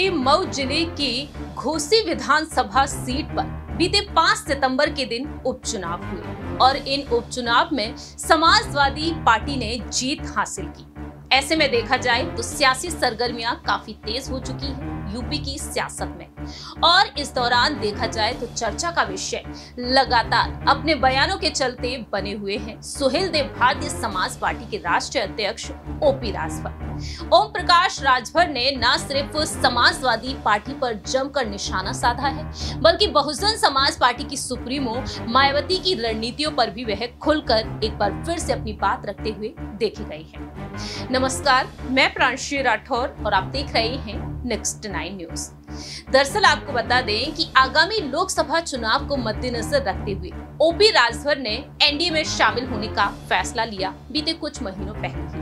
के मऊ जिले की घोसी विधानसभा सीट पर बीते 5 सितंबर के दिन उपचुनाव हुए और इन उपचुनाव में समाजवादी पार्टी ने जीत हासिल की। ऐसे में देखा जाए तो सियासी सरगर्मियां काफी तेज हो चुकी है यूपी की सियासत में, और इस दौरान देखा जाए तो चर्चा का विषय लगातार अपने बयानों के चलते बने हुए हैं सुहेलदेव भारतीय समाज पार्टी के राष्ट्रीय अध्यक्ष ओपी राजभर। ओम प्रकाश राजभर ने न सिर्फ समाजवादी पार्टी पर जमकर निशाना साधा है, बल्कि बहुजन समाज पार्टी की सुप्रीमो मायावती की रणनीतियों पर भी वह खुलकर एक बार फिर से अपनी बात रखते हुए देखी गई है। नमस्कार, मैं प्रांशी राठौर और आप देख रहे हैं नेक्स्ट 9 न्यूज। दरअसल आपको बता दें कि आगामी लोकसभा चुनाव को मद्देनजर रखते हुए ओपी राजभर ने एनडीए में शामिल होने का फैसला लिया बीते कुछ महीनों पहले ही।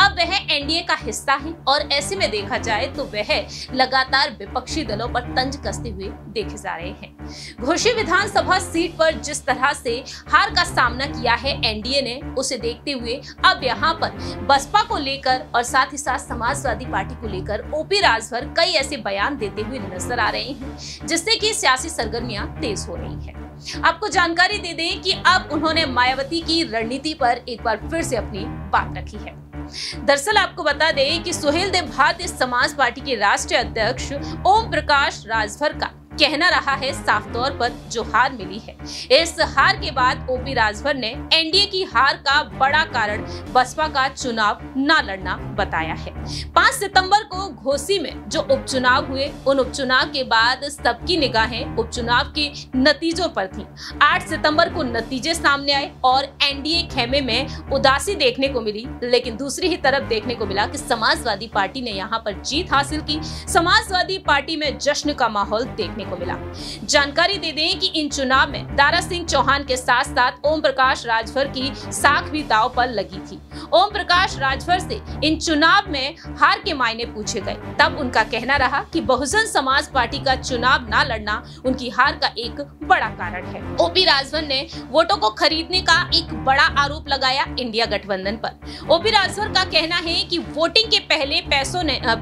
अब वह एनडीए का हिस्सा है और ऐसे में देखा जाए तो वह लगातार विपक्षी दलों पर तंज कसते हुए देखे जा रहे हैं। घोसी विधानसभा सीट पर जिस तरह से हार का सामना किया है एनडीए ने, उसे देखते हुए अब यहाँ पर बसपा को लेकर और साथ ही साथ समाजवादी पार्टी को लेकर ओपी राजभर कई ऐसे बयान देते हुए नजर आ रहे हैं, जिससे कि सियासी सरगर्मियां तेज हो रही है। आपको जानकारी दे दें कि अब उन्होंने मायावती की रणनीति पर एक बार फिर से अपनी बात रखी है। दरअसल आपको बता दें कि सुहेलदेव भारतीय समाज पार्टी के राष्ट्रीय अध्यक्ष ओम प्रकाश राजभर का कहना रहा है साफ तौर पर जो हार मिली है, इस हार के बाद ओपी राजभर ने एनडीए की हार का बड़ा कारण बसपा का चुनाव न लड़ना बताया है। 5 सितंबर को घोसी में जो उपचुनाव हुए, उन उपचुनाव के बाद सबकी निगाहें उपचुनाव के नतीजों पर थी। 8 सितंबर को नतीजे सामने आए और एनडीए खेमे में उदासी देखने को मिली, लेकिन दूसरी ही तरफ देखने को मिला कि समाजवादी पार्टी ने यहाँ पर जीत हासिल की। समाजवादी पार्टी में जश्न का माहौल देखने को मिला। जानकारी दे दें कि इन चुनाव में दारा सिंह चौहान के साथ साथ ओम प्रकाश राजभर की साख भी दांव पर लगी थी। ओम प्रकाश राजभर से इन चुनाव में हार के मायने पूछे गए, तब उनका कहना रहा कि बहुजन समाज पार्टी का चुनाव न लड़ना उनकी हार का एक बड़ा कारण है। ओपी राजभर ने वोटों को खरीदने का एक बड़ा आरोप लगाया इंडिया गठबंधन पर। ओपी राजभर का कहना है कि वोटिंग के पहले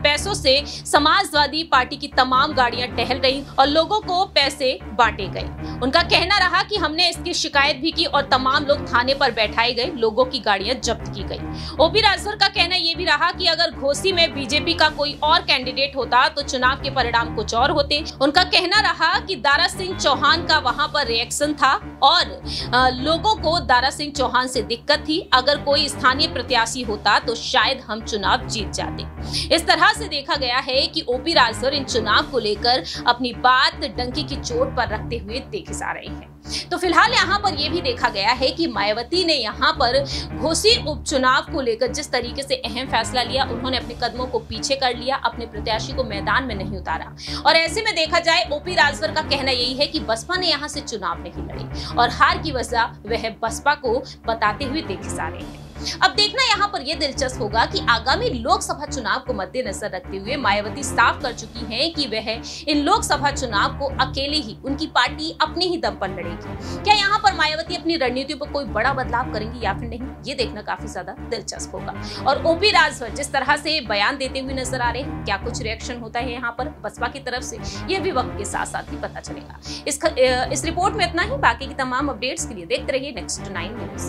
पैसों से समाजवादी पार्टी की तमाम गाड़ियां टहल रही और लोगों को पैसे बांटे गए। उनका कहना रहा कि हमने इसकी शिकायत भी की और तमाम लोग थाने पर बैठाए गए, लोगों की गाड़ियां जब्त की गई। ओपी राजभर का कहना यह भी रहा कि अगर घोसी में बीजेपी का कोई और कैंडिडेट होता तो चुनाव के परिणाम कुछ और होते। उनका कहना रहा कि दारा सिंह चौहान का वहां पर रिएक्शन था और लोगों को दारा सिंह चौहान से दिक्कत थी। अगर कोई स्थानीय प्रत्याशी होता तो शायद हम चुनाव जीत जाते। इस तरह से देखा गया है कि ओपी राजभर इन चुनाव को लेकर अपनी बात डंकी की चोट पर रखते हुए देखे जा रहे हैं। तो फिलहाल यहाँ पर यह भी देखा गया है कि मायावती ने यहाँ पर घोसी उपचुनाव को लेकर जिस तरीके से अहम फैसला लिया, उन्होंने अपने कदमों को पीछे कर लिया, अपने प्रत्याशी को मैदान में नहीं उतारा। और ऐसे में देखा जाए ओपी राजभर का कहना यही है कि बसपा ने यहाँ से चुनाव नहीं लड़ी और हार की वजह वह बसपा को बताते हुए देखे जा रहे हैं। अब देखना यहाँ पर यह दिलचस्प होगा कि आगामी लोकसभा चुनाव को मद्देनजर रखते हुए मायावती साफ कर चुकी हैं कि वह इन लोकसभा चुनाव को अकेले ही उनकी पार्टी अपने ही दम पर लड़ेगी। क्या यहाँ पर मायावती अपनी रणनीतियों पर कोई बड़ा बदलाव करेंगी या फिर नहीं, ये देखना काफी ज्यादा दिलचस्प होगा। और ओपी राजभर जिस तरह से बयान देते हुए नजर आ रहे हैं, क्या कुछ रिएक्शन होता है यहाँ पर बसपा की तरफ से, यह भी वक्त के साथ साथ ही पता चलेगा। इस रिपोर्ट में इतना ही। बाकी की तमाम अपडेट्स के लिए देखते रहिए नेक्स्ट 9 न्यूज।